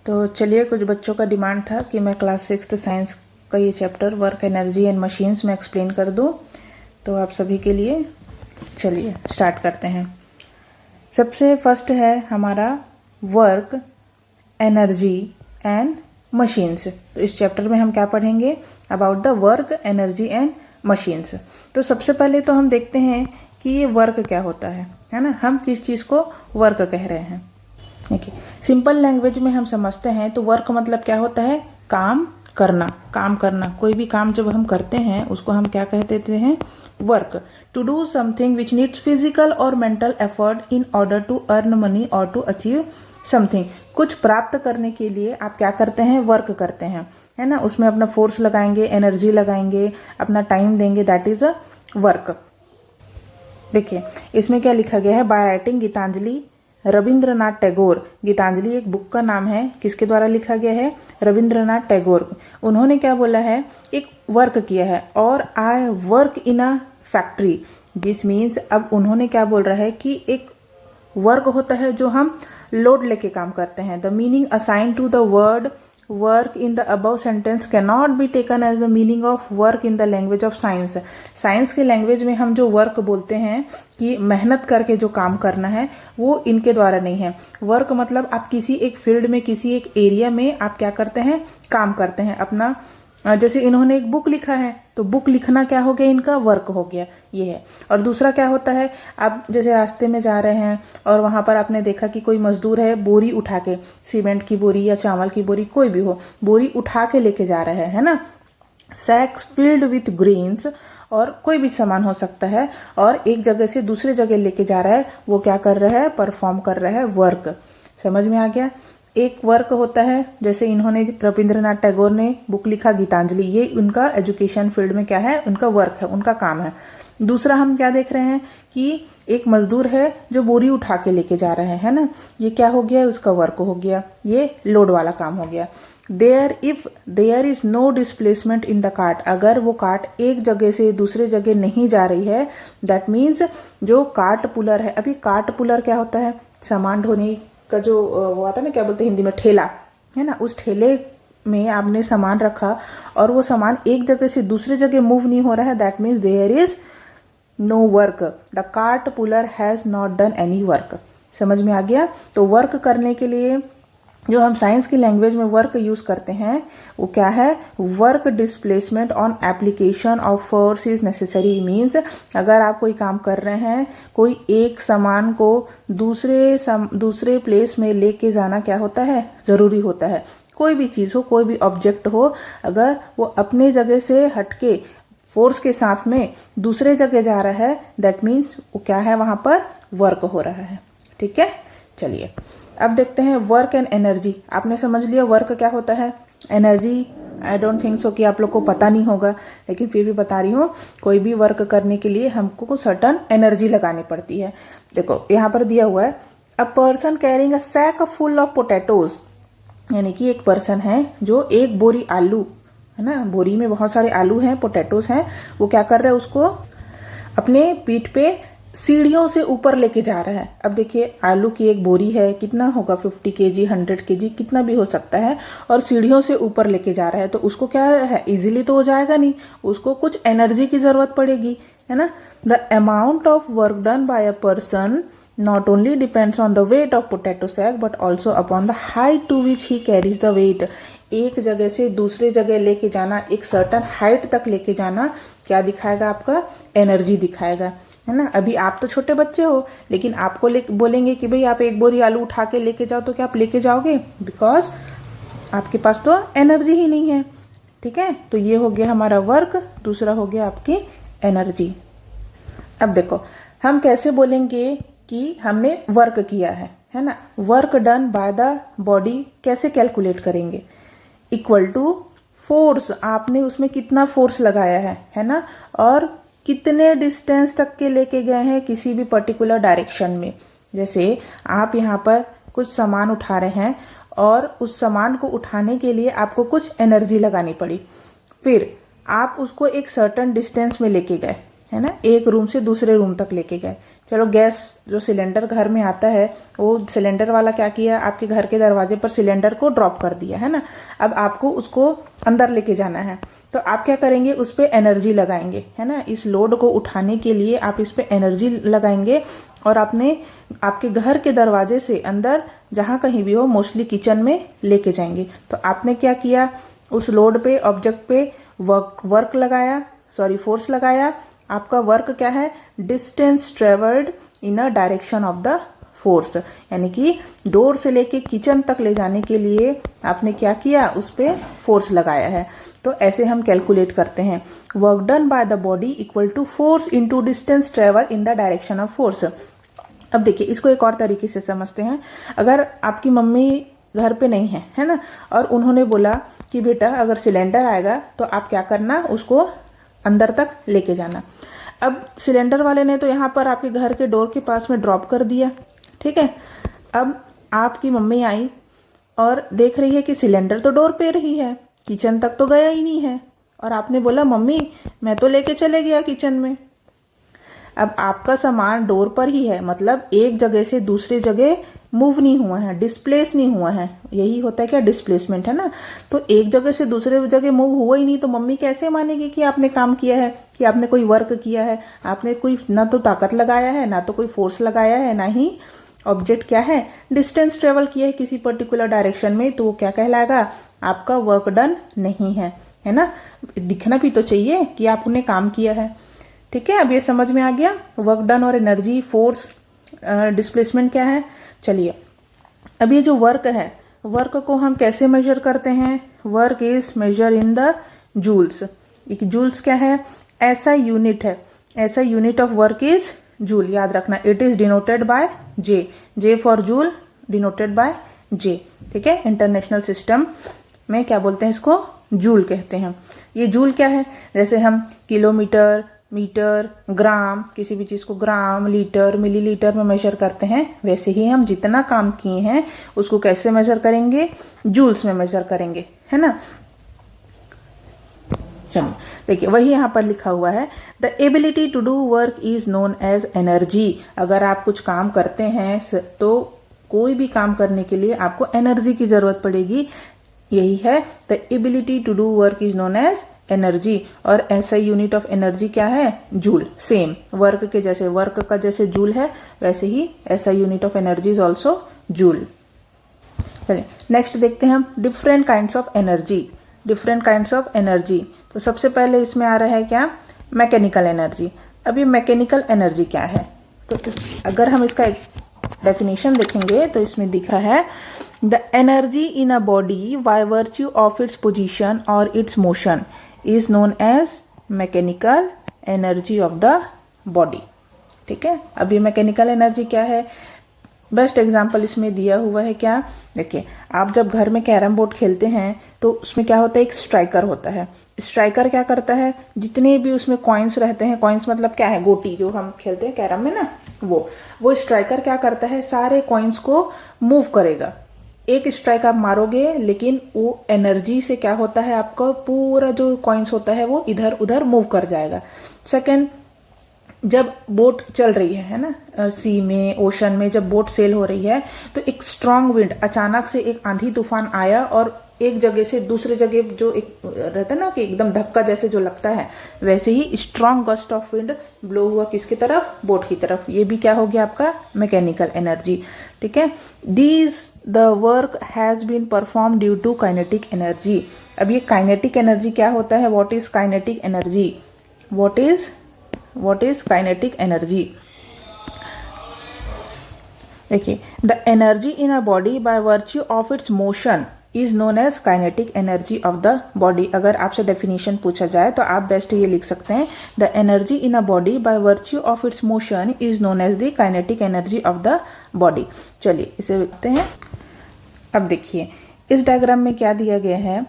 तो चलिए, कुछ बच्चों का डिमांड था कि मैं क्लास 6th साइंस का ये chapter work energy and machines में एक्सप्लेन कर दूं। तो आप सभी के लिए चलिए स्टार्ट करते हैं। सबसे फर्स्ट है हमारा वर्क एनर्जी एंड मशीन्स। तो इस चैप्टर में हम क्या पढ़ेंगे? About the work energy and machines. तो सबसे पहले तो हम देखते हैं कि ये वर्क क्या होता है ना। हम किस चीज़ को वर्क कह रहे हैं। देखिए, सिंपल लैंग्वेज में हम समझते हैं तो वर्क मतलब क्या होता है? काम करना। कोई भी काम जब हम करते हैं उसको हम क्या कह देते हैं? Work. To do something which needs physical और mental effort in order to earn money और टू अचीव समथिंग। कुछ प्राप्त करने के लिए आप क्या करते हैं? वर्क करते हैं, है ना। उसमें अपना फोर्स लगाएंगे, एनर्जी लगाएंगे, अपना टाइम देंगे, दैट इज अ वर्क। देखिए, इसमें क्या लिखा गया है? By writing Gitanjali Rabindranath Tagore. गीतांजलि एक बुक का नाम है, किसके द्वारा लिखा गया है? रविंद्रनाथ टैगोर। उन्होंने क्या बोला है? एक वर्क किया है, और I work in a factory. This means, अब उन्होंने क्या बोल रहा है कि एक वर्क होता है जो हम लोड लेके काम करते हैं। The meaning assign to the word work in the above sentence can not be taken as the meaning of work in the language of science. Science के लैंग्वेज में हम जो वर्क बोलते हैं कि मेहनत करके जो काम करना है, वो इनके द्वारा नहीं है। वर्क मतलब आप किसी एक फील्ड में, किसी एक एरिया में आप क्या करते हैं? काम करते हैं अपना। जैसे इन्होंने एक बुक लिखा है, तो बुक लिखना क्या हो गया? इनका वर्क हो गया, ये है। और दूसरा क्या होता है? आप जैसे रास्ते में जा रहे हैं और वहां पर आपने देखा कि कोई मजदूर है, बोरी उठा के, सीमेंट की बोरी या चावल की बोरी, कोई भी हो, बोरी उठा के लेके जा रहा है ना। सैक्स फिल्ड विथ ग्रेन्स, और कोई भी सामान हो सकता है, और एक जगह से दूसरे जगह लेके जा रहा है। वो क्या कर रहा है? परफॉर्म कर रहा है वर्क। समझ में आ गया? एक वर्क होता है, जैसे इन्होंने रविंद्रनाथ टैगोर ने बुक लिखा गीतांजलि, ये उनका एजुकेशन फील्ड में क्या है? उनका वर्क है, उनका काम है। दूसरा हम क्या देख रहे हैं कि एक मजदूर है जो बोरी उठा के लेके जा रहे हैं, है ना। ये क्या हो गया? उसका वर्क हो गया, ये लोड वाला काम हो गया। If there is no displacement in the cart, अगर वो कार्ट एक जगह से दूसरे जगह नहीं जा रही है, दैट मीन्स जो कार्ट पुलर है। अभी कार्ट पुलर क्या होता है? सामान ढोने का जो वो आता है ना, क्या बोलते हैं हिंदी में? ठेला, है ना। उस ठेले में आपने सामान रखा और वो सामान एक जगह से दूसरे जगह मूव नहीं हो रहा है, that means there is no work. The cart puller has not done any work. समझ में आ गया? तो वर्क करने के लिए जो हम साइंस की लैंग्वेज में वर्क यूज करते हैं वो क्या है? Work displacement on application of force is necessary. Means, अगर आप कोई काम कर रहे हैं, कोई एक सामान को दूसरे प्लेस में लेके जाना क्या होता है? जरूरी होता है। कोई भी चीज हो, कोई भी ऑब्जेक्ट हो, अगर वो अपने जगह से हटके फोर्स के साथ में दूसरे जगह जा रहा है, दैट मीन्स वो क्या है? वहां पर वर्क हो रहा है। ठीक है, चलिए अब देखते हैं वर्क एंड एनर्जी। आपने समझ लिया वर्क क्या होता है। Energy I don't think so कि आप लोग को पता नहीं होगा, लेकिन फिर भी बता रही हूँ। कोई भी वर्क करने के लिए हमको सर्टन एनर्जी लगानी पड़ती है। देखो यहाँ पर दिया हुआ है, a person carrying a sack full of potatoes. यानी कि एक पर्सन है जो एक बोरी आलू, है ना, बोरी में बहुत सारे आलू हैं, पोटैटोज हैं, वो क्या कर रहा है? उसको अपने पीठ पे सीढ़ियों से ऊपर लेके जा रहा है। अब देखिए, आलू की एक बोरी है, कितना होगा? 50 kg, 100 kg, कितना भी हो सकता है, और सीढ़ियों से ऊपर लेके जा रहा है। तो उसको क्या है? इजीली तो हो जाएगा नहीं, उसको कुछ एनर्जी की जरूरत पड़ेगी, है ना। The amount of work done by a person not only depends on the weight of potato sack but also upon the height to which he carries the weight. एक जगह से दूसरे जगह लेके जाना, एक सर्टन हाइट तक लेके जाना, क्या दिखाएगा? आपका एनर्जी दिखाएगा, है ना। अभी आप तो छोटे बच्चे हो, लेकिन आपको बोलेंगे कि भाई आप एक बोरी आलू उठा के लेके जाओ, तो क्या आप लेके जाओगे? बिकॉज आपके पास तो एनर्जी ही नहीं है। ठीक है, तो ये हो गया हमारा वर्क, दूसरा हो गया आपकी एनर्जी। अब देखो, हम कैसे बोलेंगे कि हमने वर्क किया है ना। Work done by the body कैसे कैलकुलेट करेंगे? इक्वल टू फोर्स, आपने उसमें कितना फोर्स लगाया है ना, और कितने डिस्टेंस तक के लेके गए हैं किसी भी पर्टिकुलर डायरेक्शन में। जैसे आप यहाँ पर कुछ सामान उठा रहे हैं, और उस सामान को उठाने के लिए आपको कुछ एनर्जी लगानी पड़ी, फिर आप उसको एक सर्टेन डिस्टेंस में लेके गए, है ना, एक रूम से दूसरे रूम तक लेके गए। चलो गैस जो सिलेंडर घर में आता है वो सिलेंडर वाला क्या किया, आपके घर के दरवाजे पर सिलेंडर को ड्रॉप कर दिया, है ना। अब आपको उसको अंदर लेके जाना है, तो आप क्या करेंगे, उस पर एनर्जी लगाएंगे, है ना। इस लोड को उठाने के लिए आप इस पर एनर्जी लगाएंगे और आपके घर के दरवाजे से अंदर जहाँ कहीं भी हो, मोस्टली किचन में लेके जाएंगे। तो आपने क्या किया, उस लोड पे, ऑब्जेक्ट पे वर्क लगाया, फोर्स लगाया। आपका वर्क क्या है, distance travelled in a direction of the force, यानी कि डोर से लेके किचन तक ले जाने के लिए आपने क्या किया, उस पर फोर्स लगाया है। तो ऐसे हम कैलकुलेट करते हैं, work done by the body equal to force into distance travelled in the direction of force. अब देखिए इसको एक और तरीके से समझते हैं। अगर आपकी मम्मी घर पे नहीं है, है ना, और उन्होंने बोला कि बेटा अगर सिलेंडर आएगा तो आप क्या करना, उसको अंदर तक लेके जाना। अब सिलेंडर वाले ने तो यहाँ पर आपके घर के डोर के पास में ड्रॉप कर दिया, ठीक है। अब आपकी मम्मी आई और देख रही है कि सिलेंडर तो डोर पे रही है, किचन तक तो गया ही नहीं है, और आपने बोला मम्मी मैं तो लेके चले गया किचन में। अब आपका सामान डोर पर ही है, मतलब एक जगह से दूसरे जगह मूव नहीं हुआ है, डिस्प्लेस नहीं हुआ है। यही होता है क्या, डिस्प्लेसमेंट, है ना। तो एक जगह से दूसरे जगह मूव हुआ ही नहीं, तो मम्मी कैसे मानेगी कि आपने काम किया है, कि आपने कोई वर्क किया है। आपने कोई ना तो ताकत लगाया है, ना तो कोई फोर्स लगाया है, ना ही ऑब्जेक्ट क्या है, डिस्टेंस ट्रेवल किया है किसी पर्टिकुलर डायरेक्शन में, तो वो क्या कहलाएगा, आपका वर्क डन नहीं है, है ना। दिखना भी तो चाहिए कि आपने काम किया है, ठीक है। अब ये समझ में आ गया, वर्क डन और एनर्जी, फोर्स, डिस्प्लेसमेंट क्या है। चलिए अब ये जो वर्क है, वर्क को हम कैसे मेजर करते हैं, work is measure in the joules. एक जूल्स क्या है, ऐसा यूनिट है, ऐसा unit of work is joule, याद रखना। It is denoted by J, J for joule, denoted by J, ठीक है। इंटरनेशनल सिस्टम में क्या बोलते हैं, इसको जूल कहते हैं। ये जूल क्या है, जैसे हम किलोमीटर, मीटर, ग्राम, किसी भी चीज को ग्राम, लीटर, मिलीलीटर में मेजर करते हैं, वैसे ही हम जितना काम किए हैं उसको कैसे मेजर करेंगे, जूल्स में मेजर करेंगे, है ना। चलिए देखिए वही यहाँ पर लिखा हुआ है, the ability to do work is known as energy. अगर आप कुछ काम करते हैं तो कोई भी काम करने के लिए आपको एनर्जी की जरूरत पड़ेगी, यही है the ability to do work is known as energy. और ऐसा यूनिट ऑफ एनर्जी क्या है, जूल। सेम वर्क के जैसे, वर्क का जैसे जूल है, वैसे ही ऐसा unit of energy is also joule. चलिए नेक्स्ट देखते हैं हम different kinds of energy. Different kinds of energy, तो सबसे पहले इसमें आ रहा है क्या, मैकेनिकल एनर्जी। अब ये मैकेनिकल एनर्जी क्या है, तो अगर हम इसका एक डेफिनेशन देखेंगे तो इसमें दिख रहा है, the energy in a body by virtue of its position और its motion is known as mechanical energy of the body, ठीक है। अब ये मैकेनिकल एनर्जी क्या है, बेस्ट एग्जाम्पल इसमें दिया हुआ है क्या, देखिए आप जब घर में कैरम बोर्ड खेलते हैं तो उसमें क्या होता है, एक स्ट्राइकर होता है। स्ट्राइकर क्या करता है, जितने भी उसमें कॉइन्स रहते हैं, कॉइन्स मतलब क्या है, गोटी जो हम खेलते हैं कैरम में ना, वो स्ट्राइकर क्या करता है, सारे कॉइन्स को मूव करेगा। एक स्ट्राइक आप मारोगे, लेकिन वो एनर्जी से क्या होता है, आपका पूरा जो कॉइन्स होता है वो इधर उधर मूव कर जाएगा। सेकेंड, जब बोट चल रही है ना, सी में, ओशन में जब बोट सेल हो रही है, तो एक स्ट्रांग विंड, अचानक से एक आंधी तूफान आया और एक जगह से दूसरे जगह जो एक रहता है ना कि एकदम धक्का जैसे जो लगता है, वैसे ही strong gust of wind blow हुआ किसकी तरफ, बोट की तरफ। ये भी क्या हो गया आपका मैकेनिकल एनर्जी, ठीक है। These the work has been perform due to kinetic energy. अब ये काइनेटिक एनर्जी क्या होता है, what is kinetic energy, what is kinetic energy। देखिए the energy in a body by virtue of its motion is known as kinetic energy of the body. अगर आपसे definition पूछा जाए तो आप बेस्ट ये लिख सकते हैं, the energy in a body by virtue of its motion is known as the kinetic energy of the body. चलिए इसे लिखते हैं। अब देखिए इस डायग्राम में क्या दिया गया है,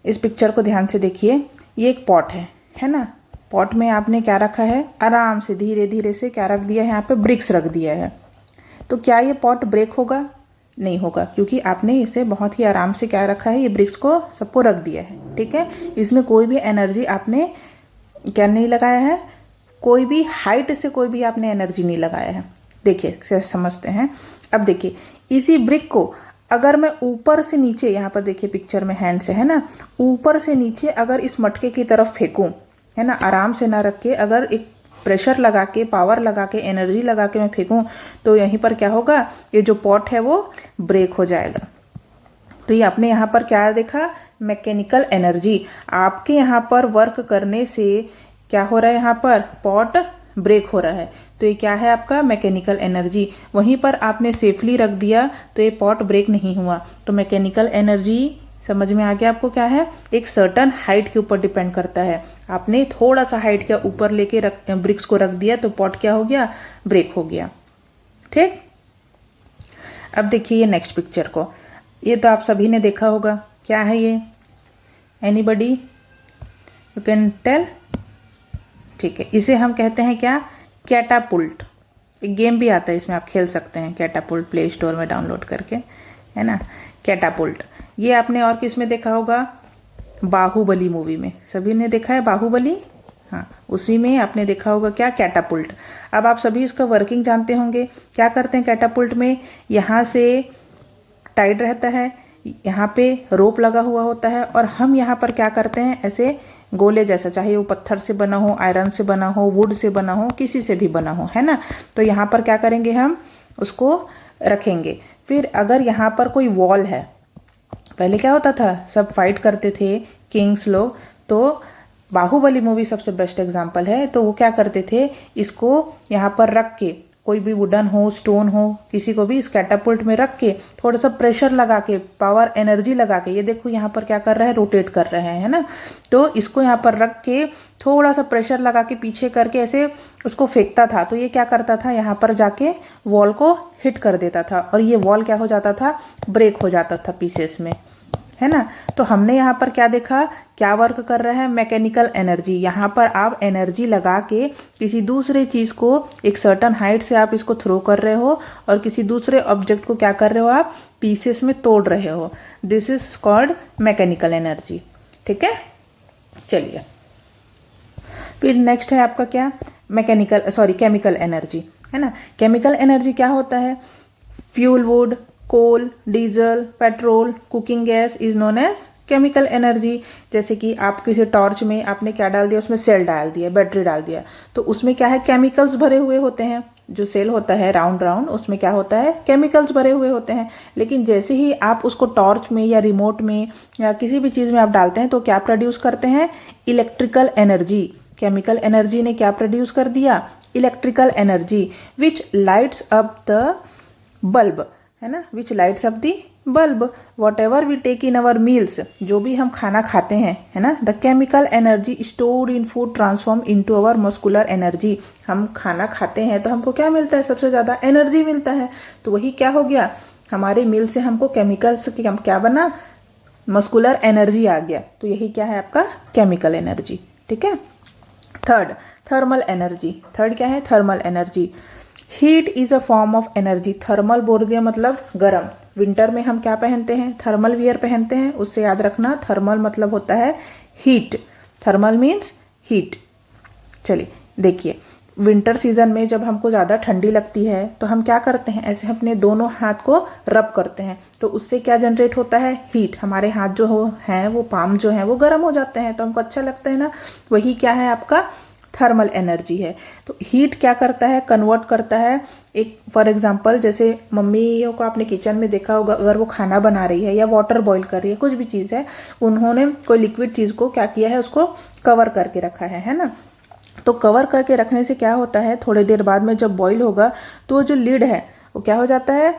इस पिक्चर को ध्यान से देखिए। ये एक पॉट है ना, पॉट में आपने क्या रखा है, आराम से धीरे धीरे से क्या रख दिया है, यहाँ पे ब्रिक्स रख दिया है। तो क्या ये पॉट ब्रेक होगा, नहीं होगा, क्योंकि आपने इसे बहुत ही आराम से क्या रखा है, ये ब्रिक्स को सबको रख दिया है, ठीक है। इसमें कोई भी एनर्जी आपने क्या नहीं लगाया है, कोई भी हाइट से कोई भी आपने एनर्जी नहीं लगाया है। देखिए समझते हैं। अब देखिए इसी ब्रिक को अगर मैं ऊपर से नीचे, यहाँ पर देखिए पिक्चर में हैंड से है ना, ऊपर से नीचे अगर इस मटके की तरफ फेंकूं, है ना, आराम से ना रख के अगर एक प्रेशर लगा के, पावर लगा के, एनर्जी लगा के मैं फेंकूं तो यहीं पर क्या होगा, ये जो पॉट है वो ब्रेक हो जाएगा। तो ये आपने यहाँ पर क्या देखा, मैकेनिकल एनर्जी। आपके यहाँ पर वर्क करने से क्या हो रहा है, यहाँ पर पॉट ब्रेक हो रहा है, तो ये क्या है आपका मैकेनिकल एनर्जी। वहीं पर आपने सेफली रख दिया तो ये पॉट ब्रेक नहीं हुआ। तो मैकेनिकल एनर्जी समझ में आ गया आपको क्या है, एक सर्टन हाइट के ऊपर डिपेंड करता है। आपने थोड़ा सा हाइट के ऊपर लेके ब्रिक्स को रख दिया तो पॉट क्या हो गया, ब्रेक हो गया। ठीक, अब देखिए ये नेक्स्ट पिक्चर को, ये तो आप सभी ने देखा होगा, क्या है ये, एनीबडी यू कैन टेल। ठीक है, इसे हम कहते हैं क्या, कैटापुल्ट। एक गेम भी आता है इसमें, आप खेल सकते हैं कैटापुल्ट, प्ले स्टोर में डाउनलोड करके, है ना, कैटापुल्ट। ये आपने और किस में देखा होगा, बाहुबली मूवी में, सभी ने देखा है बाहुबली, हाँ, उसी में आपने देखा होगा क्या, कैटापुल्ट। अब आप सभी उसका वर्किंग जानते होंगे। क्या करते हैं कैटापुल्ट में, यहाँ से टाइट रहता है, यहाँ पे रोप लगा हुआ होता है, और हम यहाँ पर क्या करते हैं, ऐसे गोले जैसा, चाहे वो पत्थर से बना हो, आयरन से बना हो, वुड से बना हो, किसी से भी बना हो, है ना। तो यहाँ पर क्या करेंगे, हम उसको रखेंगे। फिर अगर यहाँ पर कोई वॉल है, पहले क्या होता था, सब फाइट करते थे किंग्स लोग, तो बाहुबली मूवी सबसे बेस्ट एग्जाम्पल है। तो वो क्या करते थे, इसको यहाँ पर रख के, कोई भी वुडन हो, स्टोन हो, किसी को भी इस कैटापुल्ट में रख के थोड़ा सा प्रेशर लगा के, पावर एनर्जी लगा के, ये देखो यहाँ पर क्या कर रहा है, रोटेट कर रहे हैं, है ना। तो इसको यहाँ पर रख के थोड़ा सा प्रेशर लगा के पीछे करके ऐसे उसको फेंकता था, तो ये क्या करता था, यहाँ पर जाके वॉल को हिट कर देता था, और ये वॉल क्या हो जाता था, ब्रेक हो जाता था पीसेस में, है ना। तो हमने यहाँ पर क्या देखा, क्या वर्क कर रहा है, मैकेनिकल एनर्जी। यहाँ पर आप एनर्जी लगा के किसी दूसरे चीज को एक सर्टन हाइट से आप इसको थ्रो कर रहे हो, और किसी दूसरे ऑब्जेक्ट को क्या कर रहे हो, आप पीसेस में तोड़ रहे हो। This is called mechanical energy. ठीक है, चलिए फिर नेक्स्ट है आपका क्या, केमिकल एनर्जी, है ना। केमिकल एनर्जी क्या होता है, fuel wood, coal, diesel, petrol, cooking gas is known as chemical energy. जैसे कि आप किसी टॉर्च में आपने क्या डाल दिया, उसमें सेल डाल दिया, बैटरी डाल दिया, तो उसमें क्या है, केमिकल्स भरे हुए होते हैं। जो सेल होता है राउंड राउंड, उसमें क्या होता है, केमिकल्स भरे हुए होते हैं। लेकिन जैसे ही आप उसको टॉर्च में या रिमोट में या किसी भी चीज में आप डालते हैं तो क्या प्रोड्यूस करते हैं, इलेक्ट्रिकल एनर्जी। केमिकल एनर्जी ने क्या प्रोड्यूस कर दिया, electrical energy, which lights up the bulb, है ना, which lights up the bulb. Whatever we take in our meals, जो भी हम खाना खाते हैं, है ना, the chemical energy stored in food transform into our muscular energy. हम खाना खाते हैं तो हमको क्या मिलता है, सबसे ज्यादा एनर्जी मिलता है। तो वही क्या हो गया, हमारे मील से हमको केमिकल्स क्या बना, मस्कुलर एनर्जी आ गया। तो यही क्या है आपका केमिकल एनर्जी। ठीक है, थर्ड थर्मल एनर्जी। थर्ड क्या है, thermal energy. Heat is a form of energy. Thermal बोल दिया मतलब गर्म। विंटर में हम क्या पहनते हैं, थर्मल वियर पहनते हैं, उससे याद रखना थर्मल मतलब होता है हीट। Thermal means heat. चलिए देखिए, विंटर सीजन में जब हमको ज्यादा ठंडी लगती है तो हम क्या करते हैं, ऐसे अपने दोनों हाथ को रब करते हैं, तो उससे क्या जनरेट होता है, हीट। हमारे हाथ जो हैं वो पाम जो हैं वो गर्म हो जाते हैं, तो हमको अच्छा लगता है ना। वही क्या है आपका थर्मल एनर्जी है। तो हीट क्या करता है, कन्वर्ट करता है। एक फॉर एग्जांपल, जैसे मम्मियों को आपने किचन में देखा होगा, अगर वो खाना बना रही है या वाटर बॉईल कर रही है, कुछ भी चीज है, उन्होंने कोई लिक्विड चीज को क्या किया है, उसको कवर करके रखा है ना। तो कवर करके रखने से क्या होता है, थोड़ी देर बाद में जब बॉईल होगा तो जो लिड है वो क्या हो जाता है,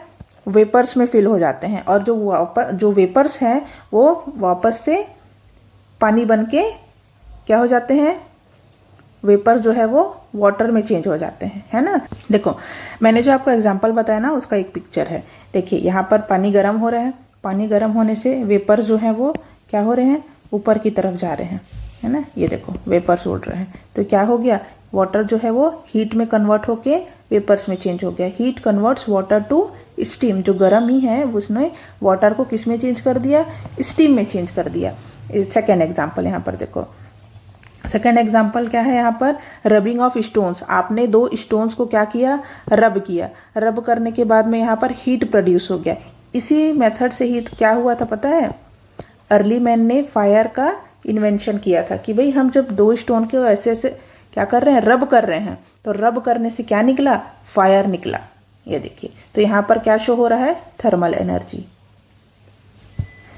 वेपर्स में फिल हो जाते हैं, और जो वेपर्स हैं वो वापस से पानी बन के क्या हो जाते हैं, वेपर जो है वो वाटर में चेंज हो जाते हैं, है ना। देखो मैंने जो आपको एग्जांपल बताया ना, उसका एक पिक्चर है। देखिए यहाँ पर पानी गर्म हो रहा है, पानी गर्म होने से वेपर्स जो है वो क्या हो रहे हैं, ऊपर की तरफ जा रहे हैं, है ना। ये देखो वेपर्स उड़ रहे हैं, तो क्या हो गया, वाटर जो है वो हीट में कन्वर्ट होके वेपर्स में चेंज हो गया। Heat converts water to steam. जो गर्म ही है उसने वाटर को किस में चेंज कर दिया, स्टीम में चेंज कर दिया। सेकेंड एग्जाम्पल यहाँ पर देखो, सेकेंड एग्जाम्पल क्या है यहाँ पर, रबिंग ऑफ स्टोन्स। आपने 2 स्टोन्स को क्या किया, रब किया। रब करने के बाद में यहाँ पर हीट प्रोड्यूस हो गया। इसी मेथड से ही क्या हुआ था पता है, अर्ली मैन ने फायर का इन्वेंशन किया था कि भाई हम जब 2 स्टोन को ऐसे ऐसे क्या कर रहे हैं, रब कर रहे हैं, तो रब करने से क्या निकला, फायर निकला। ये देखिए, तो यहाँ पर क्या शो हो रहा है, thermal energy.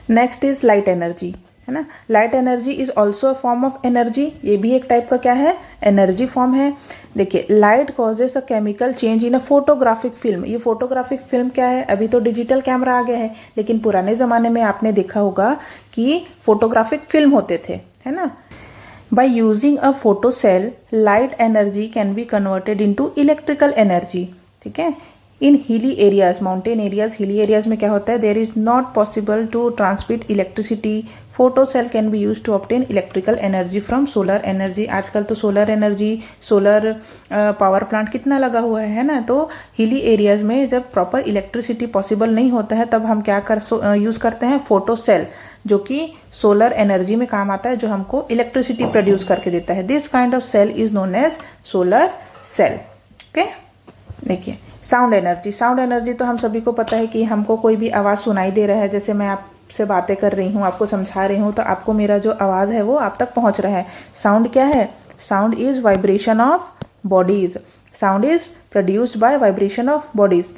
Next is light energy, है ना। Light energy is also a form of energy. ये भी एक टाइप का क्या है, एनर्जी फॉर्म है। देखिए, light causes a chemical change in a photographic film. ये फोटोग्राफिक फिल्म क्या है, अभी तो डिजिटल कैमरा आ गया है, लेकिन पुराने जमाने में आपने देखा होगा कि फोटोग्राफिक फिल्म होते थे, है ना। By using a photocell, light energy can be converted into electrical energy. ठीक है। In hilly areas, mountain areas, hilly areas में क्या होता है, there is not possible to transmit electricity. Photocell can be use to obtain electrical energy from solar energy. आजकल तो solar energy, solar power plant कितना लगा हुआ है ना। तो हिली एरियाज में जब प्रॉपर इलेक्ट्रिसिटी पॉसिबल नहीं होता है, तब हम क्या यूज करते हैं, फोटोसेल, जो कि सोलर एनर्जी में काम आता है, जो हमको इलेक्ट्रिसिटी प्रोड्यूस करके देता है। This kind of cell is known as solar cell. Okay, देखिए साउंड एनर्जी। साउंड एनर्जी तो हम सभी को पता है कि हमको कोई भी आवाज सुनाई दे रहा है, जैसे मैं आपसे बातें कर रही हूँ, आपको समझा रही हूँ, तो आपको मेरा जो आवाज है वो आप तक पहुंच रहा है। साउंड क्या है, sound is vibration of bodies. Sound is produced by vibration of bodies.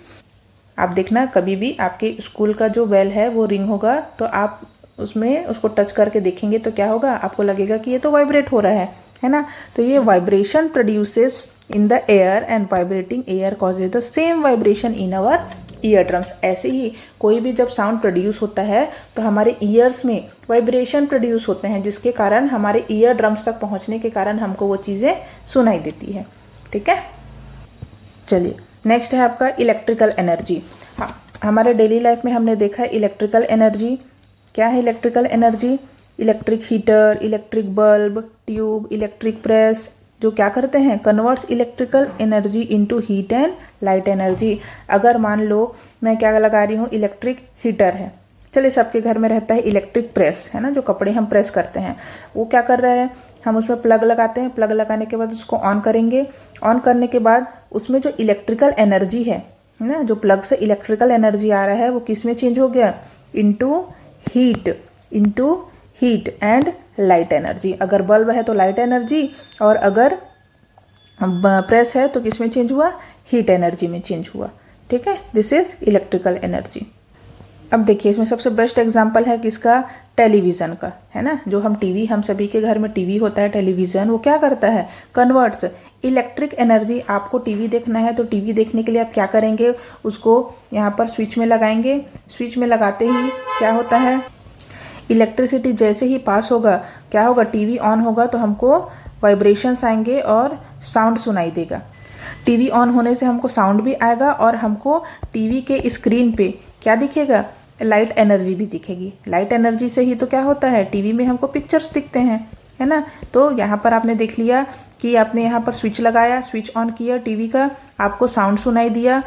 आप देखना, कभी भी आपके स्कूल का जो बेल है वो रिंग होगा, तो आप उसमें उसको टच करके देखेंगे तो क्या होगा, आपको लगेगा कि ये तो वाइब्रेट हो रहा है ना। तो ये vibration produces in the air and vibrating air causes the same vibration in our ear drums. ऐसे ही कोई भी जब साउंड प्रोड्यूस होता है तो हमारे ईयर्स में वाइब्रेशन प्रोड्यूस होते हैं, जिसके कारण हमारे ईयर ड्रम्स तक पहुंचने के कारण हमको वो चीजें सुनाई देती है। ठीक है, चलिए नेक्स्ट है आपका इलेक्ट्रिकल एनर्जी। हाँ, हमारे डेली लाइफ में हमने देखा है इलेक्ट्रिकल एनर्जी। क्या है electrical energy, electric heater, electric bulb, tube, electric press, जो क्या करते हैं, converts electrical energy into heat and light energy. अगर मान लो मैं क्या लगा रही हूँ, इलेक्ट्रिक हीटर है, चलिए सबके घर में रहता है इलेक्ट्रिक प्रेस, है ना, जो कपड़े हम प्रेस करते हैं, वो क्या कर रहा है, हम उसमें प्लग लगाते हैं, प्लग लगाने के बाद उसको ऑन करेंगे। ऑन करने के बाद उसमें जो इलेक्ट्रिकल एनर्जी है ना, जो प्लग से इलेक्ट्रिकल एनर्जी आ रहा है, वो किस में चेंज हो गया, into heat and light energy. अगर बल्ब है तो लाइट एनर्जी, और अगर प्रेस है तो किस में चेंज हुआ, हीट एनर्जी में चेंज हुआ। ठीक है, दिस इज इलेक्ट्रिकल एनर्जी। अब देखिए, इसमें सबसे बेस्ट एग्जांपल है किसका, टेलीविजन का, है ना। जो हम टीवी, हम सभी के घर में टीवी होता है, टेलीविजन, वो क्या करता है, कन्वर्ट्स इलेक्ट्रिक एनर्जी। आपको टीवी देखना है तो टीवी देखने के लिए आप क्या करेंगे, उसको यहाँ पर स्विच में लगाएंगे। स्विच में लगाते ही क्या होता है, इलेक्ट्रिसिटी जैसे ही पास होगा क्या होगा, टीवी ऑन होगा तो हमको वाइब्रेशंस आएंगे और साउंड सुनाई देगा। टीवी ऑन होने से हमको साउंड भी आएगा और हमको टीवी के स्क्रीन पे क्या दिखेगा, लाइट एनर्जी भी दिखेगी। लाइट एनर्जी से ही तो क्या होता है, टीवी में हमको पिक्चर्स दिखते हैं, है ना। तो यहाँ पर आपने देख लिया कि आपने यहाँ पर स्विच लगाया, स्विच ऑन किया टीवी का, आपको साउंड सुनाई दिया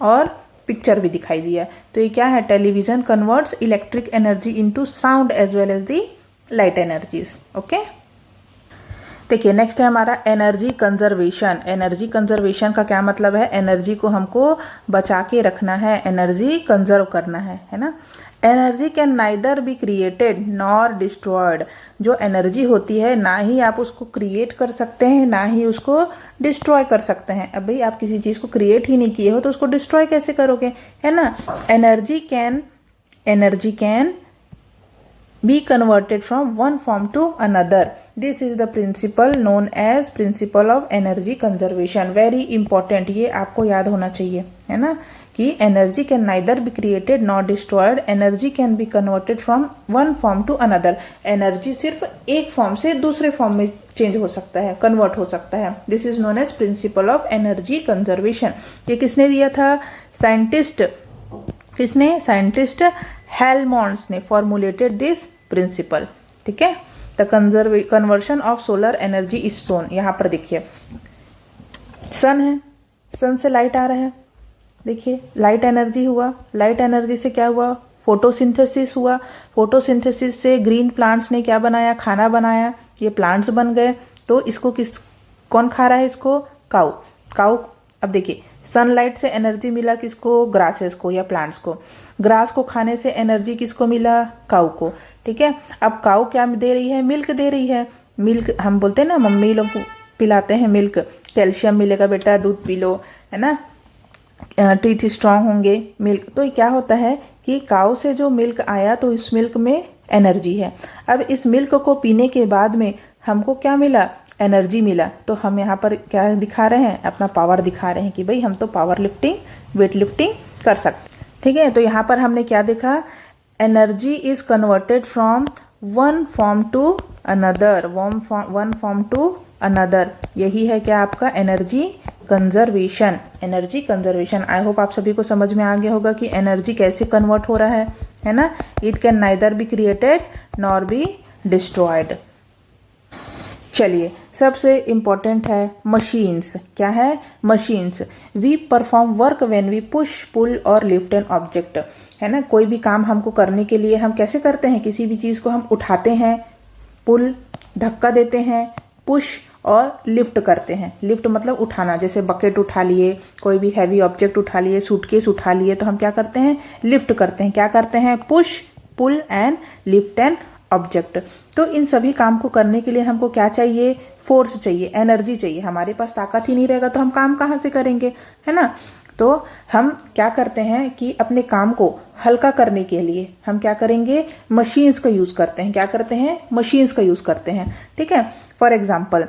और पिक्चर भी दिखाई दिया। तो ये क्या है, television converts electric energy into sound as well as the light energies. Okay, देखिए नेक्स्ट है हमारा एनर्जी कंजर्वेशन। एनर्जी कंजर्वेशन का क्या मतलब है, एनर्जी को हमको बचा के रखना है, एनर्जी कंजर्व करना है ना। Energy can neither be created nor destroyed. जो एनर्जी होती है, ना ही आप उसको क्रिएट कर सकते हैं, ना ही उसको डिस्ट्रॉय कर सकते हैं। अब भाई आप किसी चीज को क्रिएट ही नहीं किए हो तो उसको डिस्ट्रॉय कैसे करोगे, है ना। Energy can be converted from one form to another. This is the principle known as principle of energy conservation. Very important, ये आपको याद होना चाहिए, है ना, कि energy can neither be created nor destroyed. Energy can be converted from one form to another. Energy सिर्फ एक फॉर्म से दूसरे फॉर्म में चेंज हो सकता है, कन्वर्ट हो सकता है। This is known as principle of energy conservation. ये किसने दिया था, साइंटिस्ट, किसने, साइंटिस्ट हेल्महोल्ट्ज ने फॉर्मुलेटेड दिस प्रिंसिपल। ठीक है, the conversion of solar energy is shown. यहाँ पर देखिए सन है, सन से लाइट आ रहा है, देखिए लाइट एनर्जी हुआ, लाइट एनर्जी से क्या हुआ, फोटोसिंथेसिस हुआ, फोटोसिंथेसिस से ग्रीन प्लांट्स ने क्या बनाया, खाना बनाया, ये प्लांट्स बन गए। तो इसको कौन खा रहा है इसको, काऊ। काऊ, अब देखिए सनलाइट से एनर्जी मिला किसको, ग्रासेस को या प्लांट्स को। ग्रास को खाने से एनर्जी किसको मिला, काऊ को। ठीक है, अब काऊ क्या दे रही है, मिल्क दे रही है। मिल्क हम बोलते हैं ना, मम्मी लोग पिलाते हैं मिल्क, कैल्शियम मिलेगा बेटा, दूध पी लो, है ना, टीथ स्ट्रांग होंगे, मिल्क। तो क्या होता है कि काऊ से जो मिल्क आया तो इस मिल्क में एनर्जी है। अब इस मिल्क को पीने के बाद में हमको क्या मिला, एनर्जी मिला। तो हम यहाँ पर क्या दिखा रहे हैं, अपना पावर दिखा रहे हैं कि भाई हम तो पावर लिफ्टिंग, वेट लिफ्टिंग कर सकते। ठीक है, तो यहाँ पर हमने क्या देखा, energy is converted from one form to another, one form to another. यही है क्या आपका energy conservation, energy conservation. I hope आप सभी को समझ में आ गया होगा कि एनर्जी कैसे कन्वर्ट हो रहा है ना। It can neither be created nor be destroyed. चलिए, सबसे इंपॉर्टेंट है मशीन्स। क्या है, machines. We perform work when we push, pull और लिफ्ट एन ऑब्जेक्ट, है ना। कोई भी काम हमको करने के लिए हम कैसे करते हैं, किसी भी चीज को हम उठाते हैं, पुल धक्का देते हैं, पुश और लिफ्ट करते हैं। लिफ्ट मतलब उठाना, जैसे बकेट उठा लिए, कोई भी हैवी ऑब्जेक्ट उठा लिए, सूटकेस उठा लिए, तो हम क्या करते हैं, लिफ्ट करते हैं। क्या करते हैं, push, pull and lift and object. तो इन सभी काम को करने के लिए हमको क्या चाहिए, फोर्स चाहिए, एनर्जी चाहिए। हमारे पास ताकत ही नहीं रहेगा तो हम काम कहाँ से करेंगे, है ना। तो हम क्या करते हैं कि अपने काम को हल्का करने के लिए हम क्या करेंगे, मशीन्स का यूज करते हैं। क्या करते हैं, मशीन्स का यूज करते हैं। ठीक है, फॉर एग्जाम्पल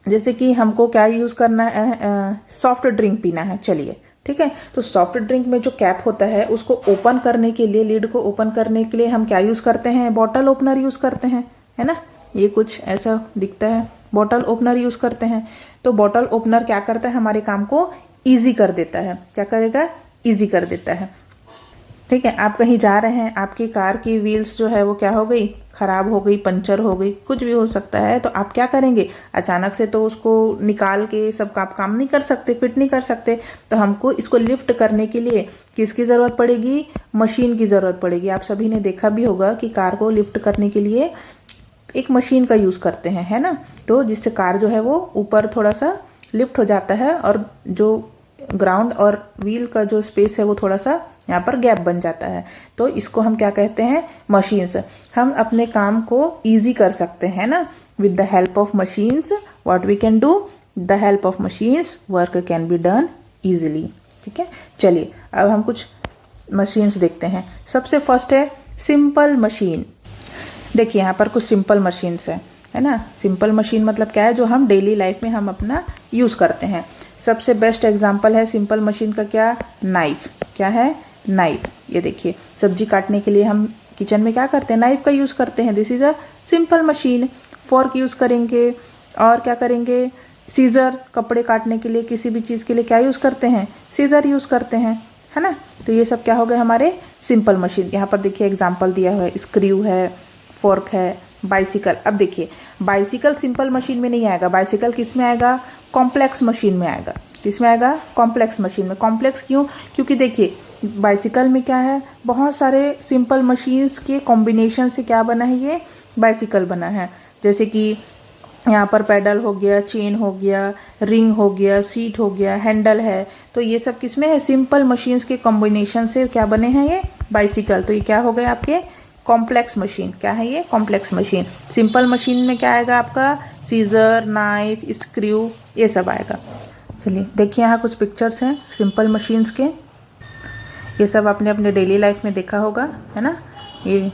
जैसे कि हमको क्या यूज करना है, सॉफ्ट ड्रिंक पीना है। चलिए, ठीक है, तो सॉफ्ट ड्रिंक में जो कैप होता है उसको ओपन करने के लिए, लीड को ओपन करने के लिए हम क्या यूज करते हैं, बॉटल ओपनर यूज करते हैं, है ना। ये कुछ ऐसा दिखता है, बॉटल ओपनर यूज करते हैं। तो बॉटल ओपनर क्या करता है, हमारे काम को इजी कर देता है। क्या करेगा, इजी कर देता है। ठीक है, आप कहीं जा रहे हैं, आपकी कार की व्हील्स जो है वो क्या हो गई, खराब हो गई, पंचर हो गई, कुछ भी हो सकता है। तो आप क्या करेंगे, अचानक से तो उसको निकाल के सब काम नहीं कर सकते, फिट नहीं कर सकते। तो हमको इसको लिफ्ट करने के लिए किसकी जरूरत पड़ेगी, मशीन की जरूरत पड़ेगी। आप सभी ने देखा भी होगा कि कार को लिफ्ट करने के लिए एक मशीन का यूज करते हैं, है ना। तो जिससे कार जो है वो ऊपर थोड़ा सा लिफ्ट हो जाता है और जो ग्राउंड और व्हील का जो स्पेस है वो थोड़ा सा यहाँ पर गैप बन जाता है। तो इसको हम क्या कहते हैं, मशीन्स। हम अपने काम को इजी कर सकते हैं ना, with the help of machines. What we can do, the help of machines work can be done easily. ठीक है, चलिए अब हम कुछ मशीन्स देखते हैं। सबसे फर्स्ट है सिंपल मशीन। देखिए यहाँ पर कुछ सिंपल मशीन्स है ना। सिंपल मशीन मतलब क्या है, जो हम डेली लाइफ में हम अपना यूज करते हैं। सबसे बेस्ट एग्जांपल है सिंपल मशीन का क्या, नाइफ। क्या है, नाइफ। ये देखिए, सब्जी काटने के लिए हम किचन में क्या करते हैं, नाइफ का यूज करते हैं। This is a simple machine. Fork use करेंगे और क्या करेंगे, सीजर। कपड़े काटने के लिए, किसी भी चीज के लिए क्या यूज करते हैं, सीजर यूज करते हैं, है ना। तो ये सब क्या हो गए हमारे सिंपल मशीन। यहाँ पर देखिए एग्जाम्पल दिया हुआ है, स्क्रू है, फोर्क है, बाइसिकल। अब देखिए बाइसिकल सिंपल मशीन में नहीं आएगा, बाइसिकल किस में आएगा, कॉम्प्लेक्स मशीन में आएगा। किस में आएगा, कॉम्प्लेक्स मशीन में। कॉम्प्लेक्स क्यों, क्योंकि देखिए बाइसिकल में क्या है, बहुत सारे सिंपल मशीन्स के कॉम्बिनेशन से क्या बना है, ये बाइसिकल बना है। जैसे कि यहाँ पर पैडल हो गया, चेन हो गया, रिंग हो गया, सीट हो गया, हैंडल है। तो ये सब किस में है, सिंपल मशीन्स के कॉम्बिनेशन से क्या बने हैं ये बाइसिकल। तो ये क्या हो गए आपके कॉम्प्लेक्स मशीन। क्या है ये, कॉम्प्लेक्स मशीन। सिंपल मशीन में क्या आएगा आपका, सीजर, नाइफ, स्क्रू, ये सब आएगा। चलिए देखिए यहाँ कुछ पिक्चर्स हैं सिंपल मशीन्स के। ये सब आपने अपने डेली लाइफ में देखा होगा, है ना। ये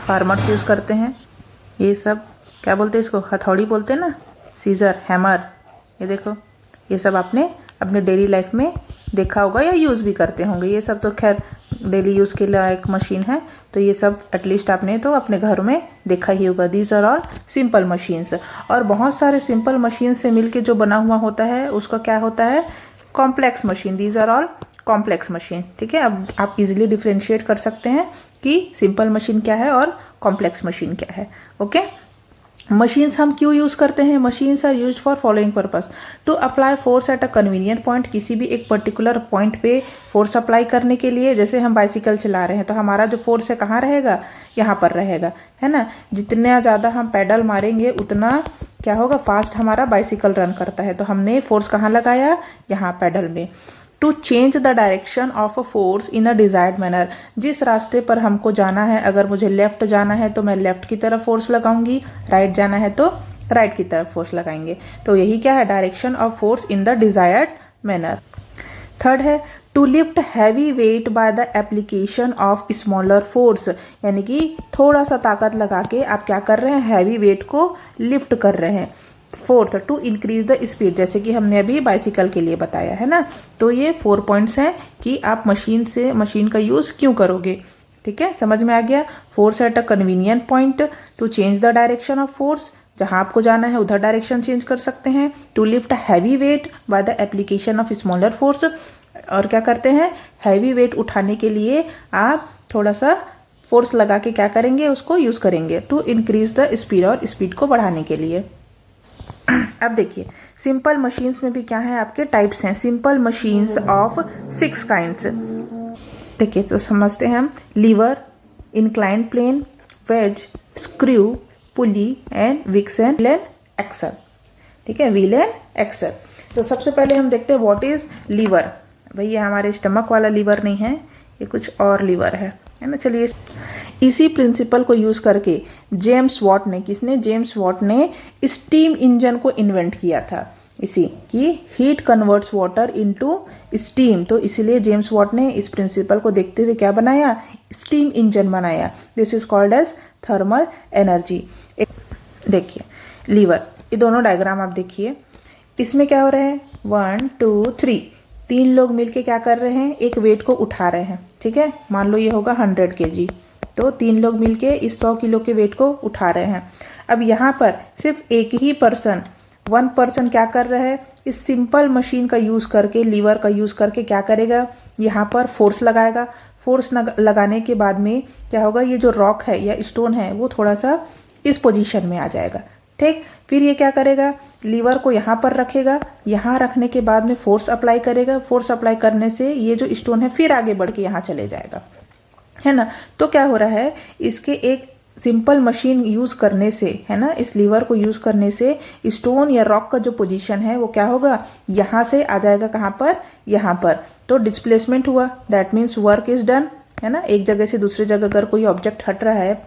फार्मर्स यूज करते हैं। ये सब क्या बोलते हैं इसको, हथौड़ी बोलते हैं ना, सीजर, हैमर। ये देखो, ये सब आपने अपने डेली लाइफ में देखा होगा या यूज भी करते होंगे। ये सब तो खैर डेली यूज के लिए एक मशीन है, तो ये सब एटलीस्ट आपने तो अपने घर में देखा ही होगा। These are all simple machines. और बहुत सारे सिंपल मशीन से मिलके जो बना हुआ होता है उसका क्या होता है, complex machine. These are all complex machine. ठीक है, अब आप इजीली डिफ्रेंशिएट कर सकते हैं कि सिंपल मशीन क्या है और कॉम्प्लेक्स मशीन क्या है। ओके, मशीन्स हम क्यों यूज़ करते हैं? Machines are used for following purpose: to apply force at a convenient point, किसी भी एक पर्टिकुलर पॉइंट पे फोर्स अप्लाई करने के लिए। जैसे हम बाइसिकल चला रहे हैं तो हमारा जो फोर्स है कहाँ रहेगा? यहाँ पर रहेगा, है ना। जितना ज़्यादा हम पैडल मारेंगे उतना क्या होगा? फास्ट हमारा बाइसिकल रन करता है। तो हमने फोर्स कहाँ लगाया? यहाँ पैडल में। To change the direction of a force in a desired manner, जिस रास्ते पर हमको जाना है, अगर मुझे लेफ्ट जाना है तो मैं लेफ्ट की तरफ फोर्स लगाऊंगी, राइट जाना है तो राइट की तरफ फोर्स लगाएंगे। तो यही क्या है? Direction of force in the desired manner. Third है to lift heavy weight by the application of smaller force, यानी कि थोड़ा सा ताकत लगा के आप क्या कर रहे हैं? हैवी वेट को लिफ्ट कर रहे हैं। Fourth, to increase the speed, जैसे कि हमने अभी बाइसिकल के लिए बताया है ना। तो ये 4 पॉइंट्स हैं कि आप मशीन का यूज क्यों करोगे। ठीक है, समझ में आ गया। Force at a convenient point, to change the direction of force, जहां आपको जाना है उधर डायरेक्शन चेंज कर सकते हैं। To lift heavy weight by the application of smaller force, और क्या करते हैं? हैवी वेट उठाने के लिए आप थोड़ा सा फोर्स लगा के क्या करेंगे? उसको यूज करेंगे। टू इंक्रीज द स्पीड, और स्पीड को बढ़ाने के लिए। अब देखिए, सिंपल मशीन्स में भी क्या है? आपके टाइप्स हैं। Simple machines of 6 kinds. देखिए तो समझते हैं हम। Lever, inclined plane, wedge, screw, pulley and विक्सन एंड एक्सल। ठीक है, व्हील एंड एक्सल। तो सबसे पहले हम देखते हैं व्हाट इज लीवर। भाई ये हमारे स्टमक वाला लीवर नहीं है, ये कुछ और लीवर है ना। चलिए, इसी प्रिंसिपल को यूज करके जेम्स वॉट ने, किसने? जेम्स वॉट ने स्टीम इंजन को इन्वेंट किया था। इसी की heat converts water into steam, तो इसलिए जेम्स वॉट ने इस प्रिंसिपल को देखते हुए क्या बनाया? स्टीम इंजन बनाया। This is called as thermal energy. देखिए लीवर, ये दोनों डायग्राम आप देखिए, इसमें क्या हो रहा है? 1 2 3, 3 लोग मिलके क्या कर रहे हैं? एक वेट को उठा रहे हैं। ठीक है, मान लो ये होगा 100 kg, तो 3 लोग मिलके इस 100 किलो के वेट को उठा रहे हैं। अब यहाँ पर सिर्फ एक ही पर्सन, 1 पर्सन क्या कर रहा है? इस सिंपल मशीन का यूज करके, लीवर का यूज करके क्या करेगा? यहाँ पर फोर्स लगाएगा। फोर्स लगाने के बाद में क्या होगा? ये जो रॉक है या स्टोन है वो थोड़ा सा इस पोजीशन में आ जाएगा। ठीक, फिर ये क्या करेगा? लीवर को यहाँ पर रखेगा, यहाँ रखने के बाद में फोर्स अप्लाई करेगा। फोर्स अप्लाई करने से ये जो स्टोन है फिर आगे बढ़ के यहाँ चले जाएगा, है ना। तो क्या हो रहा है? इसके एक सिंपल मशीन यूज करने से, है ना, इस लीवर को यूज करने से स्टोन या रॉक का जो पोजीशन है वो क्या होगा? यहाँ से आ जाएगा कहाँ पर? यहाँ पर। तो डिस्प्लेसमेंट हुआ, that means work is done, है ना। एक जगह से दूसरी जगह अगर कोई ऑब्जेक्ट हट रहा है,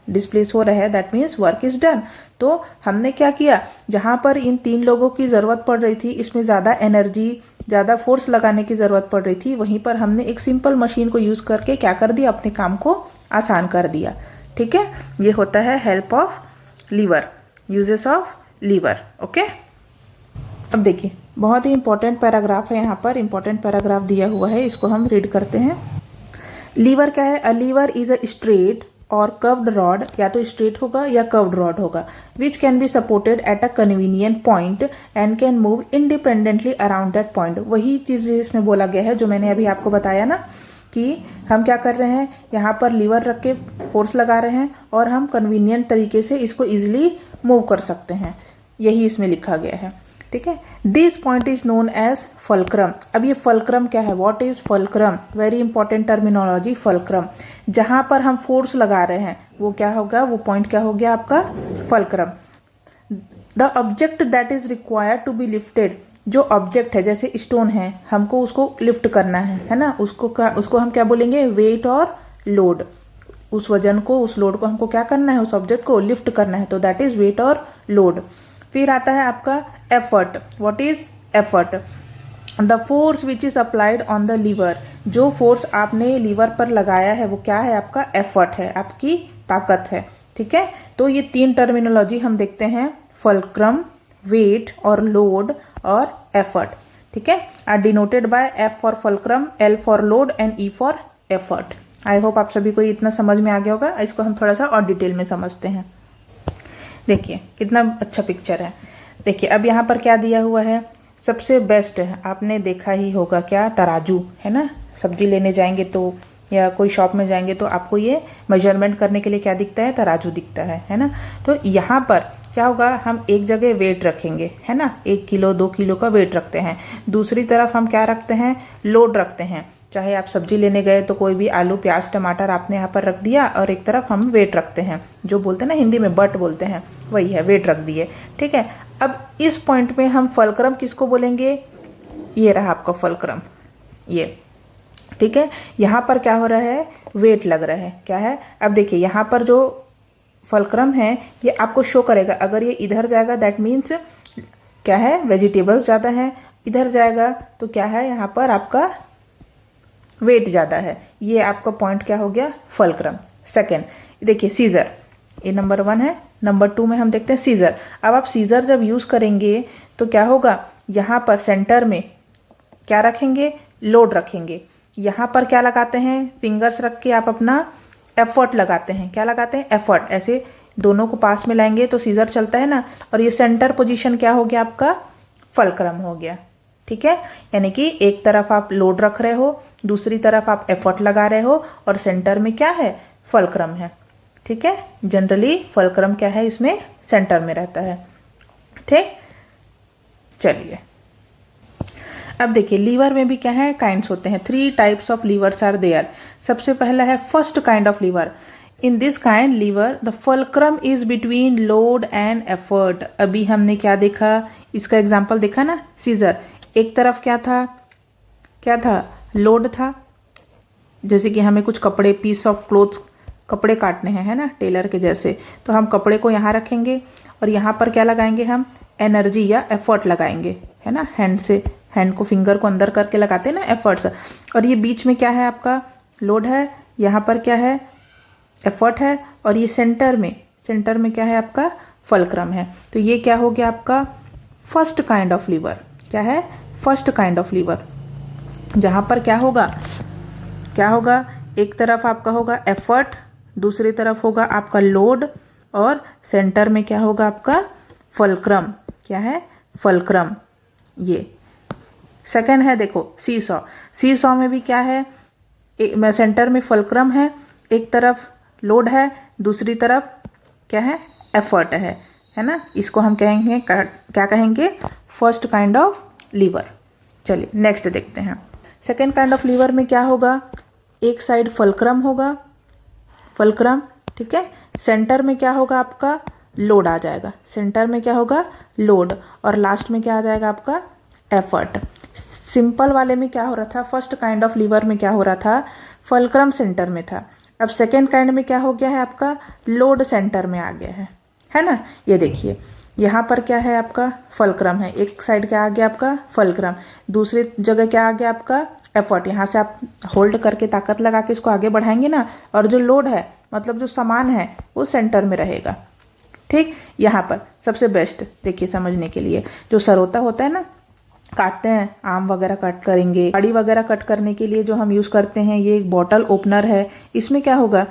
डिस्प्लेस हो रहा है, that means work is done. तो हमने क्या किया? जहां पर इन 3 लोगों की जरूरत पड़ रही थी, इसमें ज्यादा एनर्जी, ज्यादा फोर्स लगाने की जरूरत पड़ रही थी, वहीं पर हमने एक सिंपल मशीन को यूज करके क्या कर दिया? अपने काम को आसान कर दिया। ठीक है, ये होता है help of lever, uses of lever. Okay, अब देखिए बहुत ही इंपॉर्टेंट पैराग्राफ है, यहाँ पर इंपॉर्टेंट पैराग्राफ दिया हुआ है, इसको हम रीड करते हैं। लीवर क्या है? A lever is a straight और कर्व्ड रॉड, या तो स्ट्रेट होगा या कर्व्ड रॉड होगा, which can be supported eight a convenient point and can move independently around that point. वही चीज इसमें बोला गया है जो मैंने अभी आपको बताया ना, कि हम क्या कर रहे हैं? यहाँ पर लीवर रख के फोर्स लगा रहे हैं और हम कन्वीनियंट तरीके से इसको इजिली मूव कर सकते हैं, यही इसमें लिखा गया है। ठीक है, this point is known as fulcrum. अब ये फल्क्रम क्या है? What is fulcrum? Very important terminology, fulcrum. जहां पर हम फोर्स लगा रहे हैं वो क्या होगा? वो पॉइंट क्या हो गया आपका? Fulcrum. The object that is required to be lifted, जो ऑब्जेक्ट है जैसे स्टोन है, हमको उसको लिफ्ट करना है ना, उसको हम क्या बोलेंगे? वेट और लोड। उस वजन को, उस लोड को हमको क्या करना है? उस ऑब्जेक्ट को लिफ्ट करना है, तो दैट इज वेट और लोड। फिर आता है आपका effort. What is effort? The force which is applied on the lever, जो फोर्स आपने लीवर पर लगाया है वो क्या है? आपका एफर्ट है, आपकी ताकत है। ठीक है, तो ये 3 टर्मिनोलॉजी हम देखते हैं, फल्क्रम, वेट और लोड और एफर्ट। ठीक है, are denoted by F for fulcrum, L for load and E for effort. I hope आप सभी को इतना समझ में आ गया होगा। इसको हम थोड़ा सा और डिटेल में समझते हैं। देखिए कितना अच्छा पिक्चर है। देखिए अब यहाँ पर क्या दिया हुआ है? सबसे बेस्ट है, आपने देखा ही होगा, क्या? तराजू, है ना। सब्जी लेने जाएंगे तो या कोई शॉप में जाएंगे तो आपको ये मेजरमेंट करने के लिए क्या दिखता है? तराजू दिखता है ना। तो यहाँ पर क्या होगा, हम एक जगह वेट रखेंगे, है ना, 1 किलो 2 किलो का वेट रखते हैं। दूसरी तरफ हम क्या रखते हैं, लोड रखते हैं। चाहे आप सब्जी लेने गए तो कोई भी आलू प्याज टमाटर आपने यहाँ पर रख दिया, और एक तरफ हम वेट रखते हैं, जो बोलते हैं ना हिंदी में बट बोलते हैं, वही है, वेट रख दिए। ठीक है, अब इस पॉइंट में हम फलक्रम किसको बोलेंगे, ये रहा आपका फलक्रम, ये। ठीक है, यहाँ पर क्या हो रहा है, वेट लग रहा है, क्या है, अब देखिए यहाँ पर जो फलक्रम है ये आपको शो करेगा। अगर ये इधर जाएगा दैट मीन्स क्या है, वेजिटेबल्स ज़्यादा है, इधर जाएगा तो क्या है, यहाँ पर आपका वेट ज़्यादा है। ये आपका पॉइंट क्या हो गया, फलक्रम। सेकेंड देखिए सीजर, ये नंबर 1 है। नंबर 2 में हम देखते हैं सीजर। अब आप सीजर जब यूज़ करेंगे तो क्या होगा, यहाँ पर सेंटर में क्या रखेंगे, लोड रखेंगे। यहाँ पर क्या लगाते हैं, फिंगर्स रख के आप अपना एफर्ट लगाते हैं। क्या लगाते हैं, एफर्ट। ऐसे दोनों को पास में लाएंगे तो सीजर चलता है ना, और ये सेंटर पोजीशन क्या हो गया, आपका फलक्रम हो गया। ठीक है, यानी कि एक तरफ आप लोड रख रहे हो, दूसरी तरफ आप एफर्ट लगा रहे हो, और सेंटर में क्या है, फलक्रम है। ठीक है, जनरली फलक्रम क्या है, इसमें सेंटर में रहता है। ठीक, चलिए अब देखिए लीवर में भी क्या है, काइंड्स होते हैं। 3 types of levers are there. सबसे पहला है first kind of lever. In this kind lever the fulcrum is between load and effort. अभी हमने क्या देखा, इसका एग्जांपल देखा ना, सीजर। एक तरफ क्या था, लोड था। जैसे कि हमें कुछ कपड़े, पीस ऑफ क्लोथ्स, कपड़े काटने हैं, है ना, टेलर के जैसे, तो हम कपड़े को यहाँ रखेंगे और यहाँ पर क्या लगाएंगे, हम एनर्जी या एफर्ट लगाएंगे, है ना, हैंड से, हैंड को फिंगर को अंदर करके लगाते हैं ना, एफर्ट्स। और ये बीच में क्या है, आपका लोड है, यहाँ पर क्या है, एफर्ट है, और ये सेंटर में क्या है, आपका फलक्रम है। तो ये क्या हो गया, आपका फर्स्ट काइंड ऑफ लीवर। क्या है, फर्स्ट काइंड ऑफ लीवर, जहाँ पर क्या होगा, एक तरफ आपका होगा एफर्ट, दूसरी तरफ होगा आपका लोड, और सेंटर में क्या होगा, आपका फलक्रम। क्या है, फलक्रम। ये सेकंड है, देखो सीसॉ में भी क्या है, सेंटर में फलक्रम है, एक तरफ लोड है, दूसरी तरफ क्या है, एफर्ट है ना। इसको हम कहेंगे, क्या कहेंगे, फर्स्ट काइंड ऑफ लीवर। चलिए नेक्स्ट देखते हैं। सेकेंड काइंड ऑफ लीवर में क्या होगा, एक साइड फलक्रम होगा, फलक्रम, ठीक है, सेंटर में क्या होगा, आपका लोड आ जाएगा, सेंटर में क्या होगा, लोड, और लास्ट में क्या आ जाएगा, आपका एफर्ट। सिंपल वाले में क्या हो रहा था, फर्स्ट काइंड ऑफ लीवर में क्या हो रहा था, फलक्रम सेंटर में था। अब सेकेंड काइंड में क्या हो गया है, आपका लोड सेंटर में आ गया है ना। ये देखिए यहाँ पर क्या है, आपका फलक्रम है, एक साइड क्या आ गया, आपका फलक्रम, दूसरी जगह क्या आ गया, आपका एफर्ट। यहाँ से आप होल्ड करके ताकत लगा के इसको आगे बढ़ाएंगे ना, और जो लोड है, मतलब जो सामान है, वो सेंटर में रहेगा। ठीक, यहाँ पर सबसे बेस्ट देखिए समझने के लिए, जो सरोता होता है ना, काटते हैं, आम वगैरह कट करेंगे, गाड़ी वगैरह कट करने के लिए जो हम यूज़ करते हैं, ये एक बॉटल ओपनर है। इसमें क्या होगा,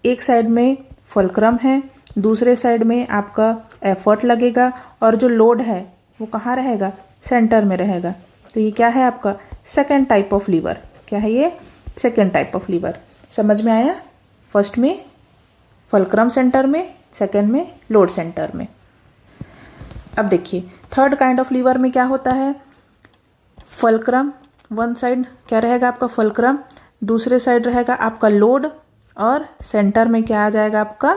एक साइड में फलक्रम है, दूसरे साइड में आपका एफर्ट लगेगा, और जो लोड है वो कहाँ रहेगा, सेंटर में रहेगा। तो ये क्या है, आपका सेकेंड टाइप ऑफ लीवर। क्या है ये, सेकेंड टाइप ऑफ लीवर। समझ में आया, फर्स्ट में फलक्रम सेंटर में, सेकेंड में लोड सेंटर में। अब देखिए थर्ड काइंड ऑफ लीवर में क्या होता है, फलक्रम, वन साइड क्या रहेगा, आपका फलक्रम, दूसरे साइड रहेगा आपका लोड, और सेंटर में क्या आ जाएगा, आपका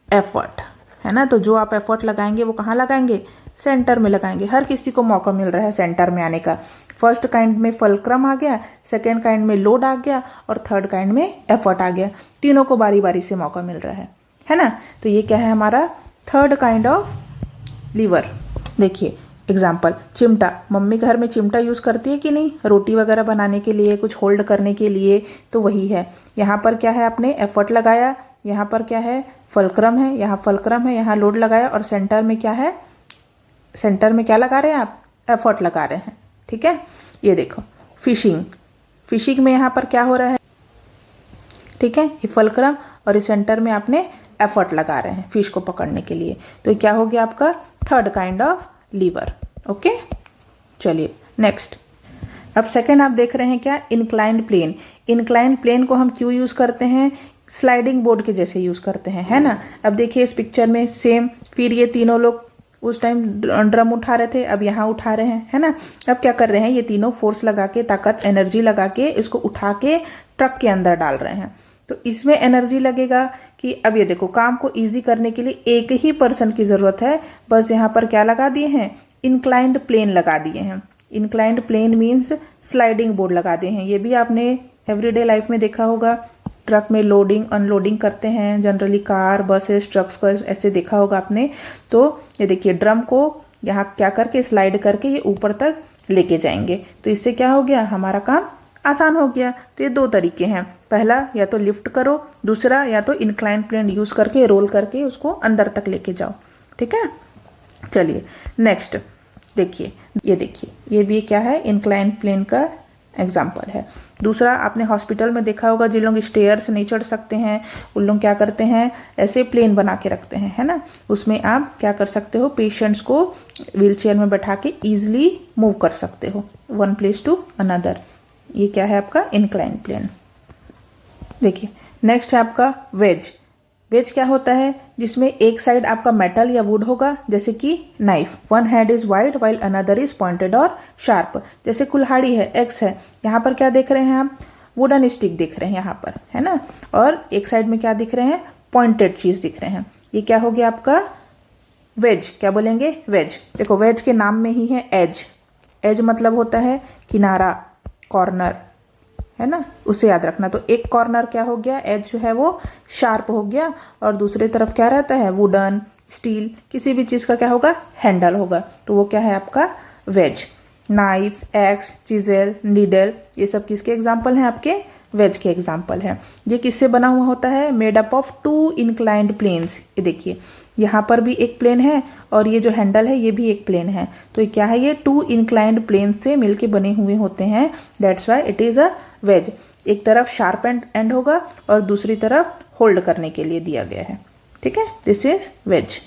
एफर्ट, है ना। तो जो आप एफर्ट लगाएंगे वो कहाँ लगाएंगे, सेंटर में लगाएंगे। हर किसी को मौका मिल रहा है सेंटर में आने का। फर्स्ट काइंड में फलक्रम आ गया, सेकेंड काइंड में लोड आ गया, और थर्ड काइंड में एफर्ट आ गया। तीनों को बारी बारी से मौका मिल रहा है ना। तो ये क्या है, हमारा थर्ड काइंड ऑफ लीवर। देखिए एग्जाम्पल, चिमटा। मम्मी घर में चिमटा यूज़ करती है कि नहीं, रोटी वगैरह बनाने के लिए, कुछ होल्ड करने के लिए, तो वही है। यहाँ पर क्या है, आपने एफर्ट लगाया, यहाँ पर क्या है, फलक्रम है, यहाँ फलक्रम है, यहाँ लोड लगाया, और सेंटर में क्या है, सेंटर में क्या लगा रहे हैं आप, एफर्ट लगा रहे हैं। ठीक है, ये देखो फिशिंग में यहाँ पर क्या हो रहा है, ठीक है, ये फलक्रम, और इस सेंटर में आपने एफर्ट लगा रहे हैं फिश को पकड़ने के लिए। तो क्या हो गया, आपका third kind of lever. Okay, चलिए नेक्स्ट। अब सेकंड आप देख रहे हैं क्या, इंक्लाइंड प्लेन। इंक्लाइंड प्लेन को हम क्यों यूज करते हैं, स्लाइडिंग बोर्ड के जैसे यूज करते हैं, है ना। अब देखिए इस पिक्चर में सेम फिर ये तीनों लोग उस टाइम ड्रम उठा रहे थे, अब यहाँ उठा रहे हैं, है ना। अब क्या कर रहे हैं, ये तीनों फोर्स लगा के, ताकत, एनर्जी लगा के इसको उठा के ट्रक के अंदर डाल रहे हैं। तो इसमें एनर्जी लगेगा कि अब ये देखो, काम को इजी करने के लिए एक ही पर्सन की जरूरत है। बस यहाँ पर क्या लगा दिए हैं, इंक्लाइंड प्लेन लगा दिए हैं। Inclined plane means sliding board लगा दिए हैं। ये भी आपने एवरीडे लाइफ में देखा होगा, ट्रक में लोडिंग अनलोडिंग करते हैं जनरली, कार, बसेस, ट्रक्स को ऐसे देखा होगा आपने। तो ये देखिए, ड्रम को यहाँ क्या करके स्लाइड करके ये ऊपर तक लेके जाएंगे। तो इससे क्या हो गया, हमारा काम आसान हो गया। तो ये दो तरीके हैं, पहला या तो लिफ्ट करो, दूसरा या तो इंक्लाइन प्लेन यूज करके रोल करके उसको अंदर तक लेके जाओ। ठीक है, चलिए नेक्स्ट देखिए, ये देखिए, ये भी क्या है, इंक्लाइन प्लेन का एग्जाम्पल है। दूसरा, आपने हॉस्पिटल में देखा होगा, जिन लोग स्टेयर से नहीं चढ़ सकते हैं उन लोग क्या करते हैं, ऐसे प्लेन बना के रखते हैं, है ना। उसमें आप क्या कर सकते हो, पेशेंट्स को व्हीलचेयर में बैठा के इजिली मूव कर सकते हो वन प्लेस टू अनदर। ये क्या है आपका इंक्लाइन प्लेन। देखिए नेक्स्ट है आपका वेज। वेज क्या होता है, जिसमें एक साइड आपका मेटल या वुड होगा, जैसे कि knife, one hand is wide while another is pointed और शार्प। जैसे कुल्हाड़ी है, एक्स है, यहाँ पर क्या देख रहे हैं आप, वुडन स्टिक दिख रहे हैं यहाँ पर, है ना। और एक साइड में क्या दिख रहे हैं, पॉइंटेड चीज दिख रहे हैं। ये क्या हो गया आपका वेज। क्या बोलेंगे, वेज। देखो वेज के नाम में ही है एज। एज मतलब होता है किनारा, कॉर्नर, है ना, उसे याद रखना। तो एक कॉर्नर क्या हो गया, एज जो है वो शार्प हो गया, और दूसरी तरफ क्या रहता है, वुडन, स्टील, किसी भी चीज का क्या होगा, हैंडल होगा। तो वो क्या है आपका वेज। नाइफ, एक्स, चिजेल, नीडल, ये सब किसके एग्जाम्पल हैं, आपके वेज के एग्जाम्पल हैं। ये किससे बना हुआ होता है, made up of two inclined planes. ये देखिए, यहाँ पर भी एक प्लेन है और ये जो हैंडल है ये भी एक प्लेन है। तो ये क्या है, ये टू इंक्लाइंड प्लेन से मिलके बने हुए होते हैं। That's why it is a wedge. एक तरफ शार्प एंड होगा और दूसरी तरफ होल्ड करने के लिए दिया गया है। ठीक है, दिस इज वेज।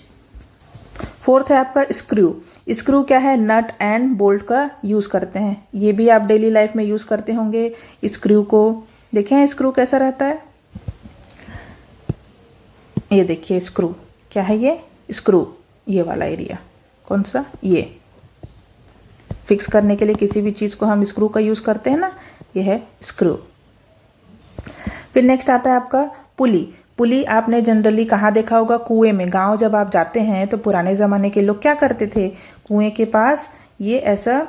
फोर्थ है आपका स्क्रू। स्क्रू क्या है, नट एंड बोल्ट का यूज करते हैं। ये भी आप डेली लाइफ में यूज करते होंगे स्क्रू को। देखें स्क्रू कैसा रहता है, ये देखिए स्क्रू क्या है, ये स्क्रू, ये वाला एरिया कौन सा, ये फिक्स करने के लिए किसी भी चीज को हम स्क्रू का यूज करते हैं ना, ये है स्क्रू। फिर नेक्स्ट आता है आपका पुली। पुली आपने जनरली कहाँ देखा होगा, कुएं में। गांव जब आप जाते हैं तो पुराने जमाने के लोग क्या करते थे, कुएं के पास ये ऐसा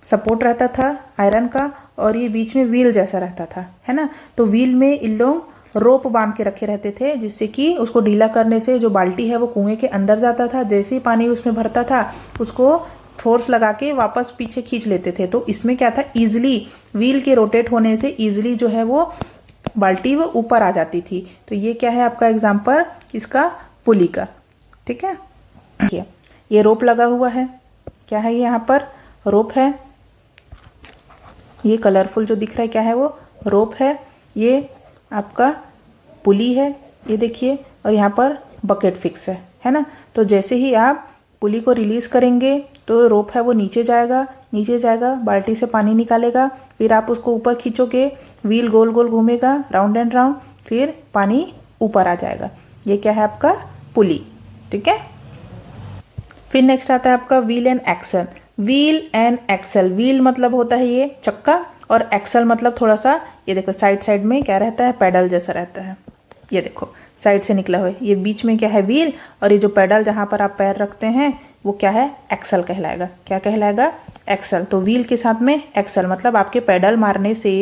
सपोर्ट रहता था आयरन का, और ये बीच में व्हील जैसा रहता था, है ना। तो व्हील में इन लोग रोप बांध के रखे रहते थे, जिससे कि उसको ढीला करने से जो बाल्टी है वो कुएं के अंदर जाता था। जैसे ही पानी उसमें भरता था उसको फोर्स लगा के वापस पीछे खींच लेते थे। तो इसमें क्या था, इजिली व्हील के रोटेट होने से इजिली जो है वो बाल्टी वो ऊपर आ जाती थी। तो ये क्या है आपका एग्जाम्पल इसका, पुली का। ठीक है, ये रोप लगा हुआ है, क्या है ये, यहाँ पर रोप है। ये कलरफुल जो दिख रहा है क्या है, वो रोप है। ये आपका पुली है, ये देखिए, और यहाँ पर बकेट फिक्स है ना। तो जैसे ही आप पुली को रिलीज करेंगे तो रोप है वो नीचे जाएगा, बाल्टी से पानी निकालेगा, फिर आप उसको ऊपर खींचोगे, व्हील गोल गोल घूमेगा राउंड एंड राउंड, फिर पानी ऊपर आ जाएगा। ये क्या है आपका पुली। ठीक है, फिर नेक्स्ट आता है आपका wheel and axle. Wheel and axle, wheel मतलब होता है ये चक्का, और एक्सल मतलब थोड़ा सा, ये देखो साइड में क्या रहता है, पैडल जैसा रहता है। ये देखो साइड से निकला हुआ है, ये बीच में क्या है, व्हील, और ये जो पैडल जहां पर आप पैर रखते हैं वो क्या है, एक्सल कहलाएगा। क्या कहलाएगा, एक्सल। तो व्हील के साथ में एक्सल, मतलब आपके पैडल मारने से,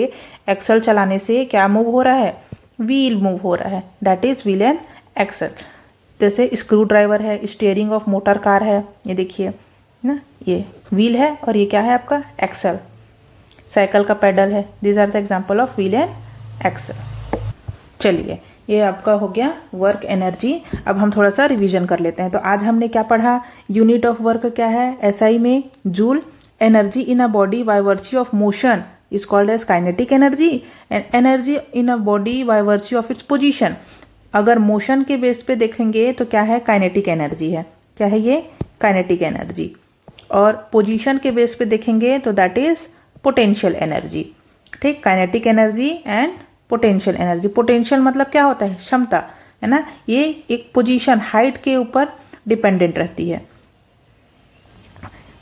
एक्सल चलाने से क्या मूव हो रहा है, व्हील मूव हो रहा है। That is wheel and axle. जैसे स्क्रू ड्राइवर है, स्टीयरिंग ऑफ मोटर कार है, ये देखिए ना, ये व्हील है और ये क्या है आपका एक्सल। साइकिल का पैडल है। These are the example of wheel and axle. चलिए, ये आपका हो गया वर्क एनर्जी। अब हम थोड़ा सा रिवीजन कर लेते हैं। तो आज हमने क्या पढ़ा, यूनिट ऑफ वर्क क्या है, एसआई में joule. Energy in a body by virtue of motion is called as kinetic energy, and energy in a body by virtue of its position. अगर मोशन के बेस पे देखेंगे तो क्या है, काइनेटिक एनर्जी है। क्या है ये, काइनेटिक एनर्जी। और पोजीशन के बेस पे देखेंगे तो दैट इज पोटेंशियल एनर्जी। ठीक, kinetic energy and potential energy. Potential मतलब क्या होता है, क्षमता, है ना। ये एक पोजीशन, हाइट के ऊपर डिपेंडेंट रहती है।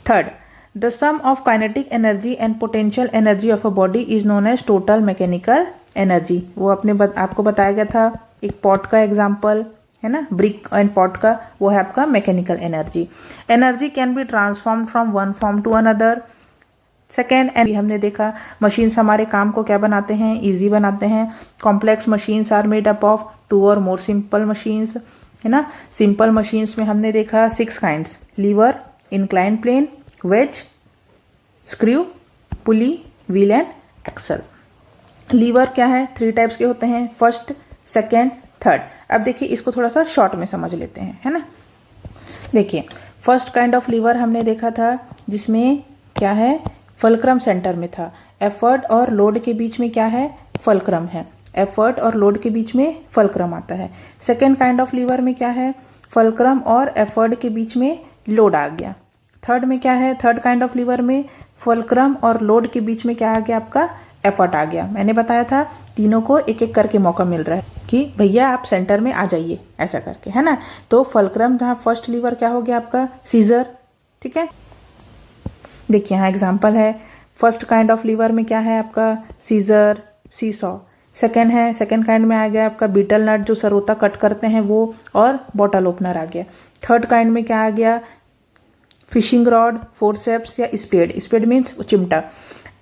Third, the sum of kinetic energy and potential energy of a body is known as total mechanical energy. वो आपको बताया गया था एक पॉट का एग्जाम्पल है ना, ब्रिक एंड पॉट का, वो है आपका mechanical energy. Energy can be transform from one form to another. Second, हमने देखा मशीन्स हमारे काम को क्या बनाते हैं, इजी बनाते हैं। Complex machines are made up of two और मोर सिंपल मशीन्स, है ना। सिंपल मशीन्स में हमने देखा 6 kinds, lever, incline plane, wedge, screw, pulley, wheel and axle. Lever क्या है, 3 टाइप्स के होते हैं, फर्स्ट, सेकेंड, थर्ड। अब देखिए इसको थोड़ा सा शॉर्ट में समझ लेते हैं, है ना। देखिए फर्स्ट काइंड ऑफ लीवर हमने देखा था जिसमें क्या है, फलक्रम सेंटर में था। एफर्ट और लोड के बीच में क्या है, फलक्रम है। एफर्ट और लोड के बीच में फलक्रम आता है। सेकेंड काइंड ऑफ लीवर में क्या है, फलक्रम और एफर्ट के बीच में लोड आ गया। थर्ड में क्या है, थर्ड काइंड ऑफ लीवर में फलक्रम और लोड के बीच में क्या आ गया, आपका एफर्ट आ गया। मैंने बताया था तीनों को एक एक करके मौका मिल रहा है कि भैया आप सेंटर में आ जाइए, ऐसा करके, है ना। तो फलक्रम जहाँ फर्स्ट लीवर क्या हो गया आपका, सीजर, ठीक है। देखिए यहाँ एग्जांपल है, फर्स्ट काइंड ऑफ लीवर में क्या है आपका, सीजर, सीसॉ। सेकेंड है, सेकेंड काइंड में आ गया आपका बीटल नट, जो सरोता कट करते हैं वो, और बॉटल ओपनर आ गया। थर्ड काइंड में क्या आ गया, फिशिंग रॉड, फोरसेप्स या स्पेड। स्पेड मीन्स चिमटा।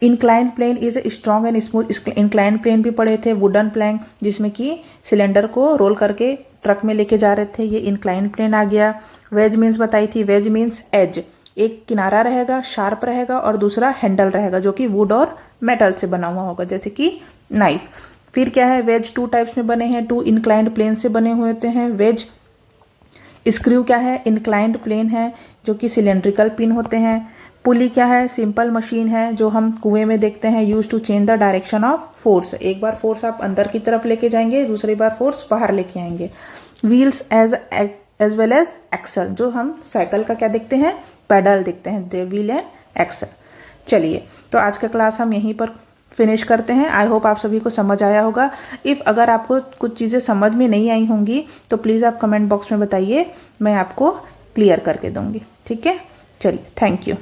Incline plane is a strong and smooth. Incline plane भी पढ़े थे, वुडन प्लैंक, जिसमें कि सिलेंडर को रोल करके ट्रक में लेके जा रहे थे, ये इंक्लाइन प्लेन आ गया। वेज मीन्स बताई थी, वेज मीन्स एज, एक किनारा रहेगा, शार्प रहेगा, और दूसरा हैंडल रहेगा जो कि वुड और मेटल से बना हुआ होगा, जैसे कि नाइफ। फिर क्या है, वेज 2 टाइप्स में बने हैं, 2 इंक्लाइंड प्लेन से बने हुए होते हैं वेज। स्क्रू क्या है, इंक्लाइंड प्लेन है जो कि सिलेंड्रिकल पिन होते हैं। पुली क्या है, सिंपल मशीन है जो हम कुएं में देखते हैं, use to change the direction of force. एक बार फोर्स आप अंदर की तरफ लेके जाएंगे, दूसरी बार फोर्स बाहर लेके आएंगे। Wheels as well as axle, जो हम साइकिल का क्या देखते हैं, पैडल देखते हैं, व्हील एंड एक्सल। चलिए तो आज का क्लास हम यहीं पर फिनिश करते हैं। आई होप आप सभी को समझ आया होगा। इफ़ अगर आपको कुछ चीज़ें समझ में नहीं आई होंगी तो प्लीज़ आप कमेंट बॉक्स में बताइए, मैं आपको क्लियर करके दूंगी, ठीक है। चलिए, थैंक यू।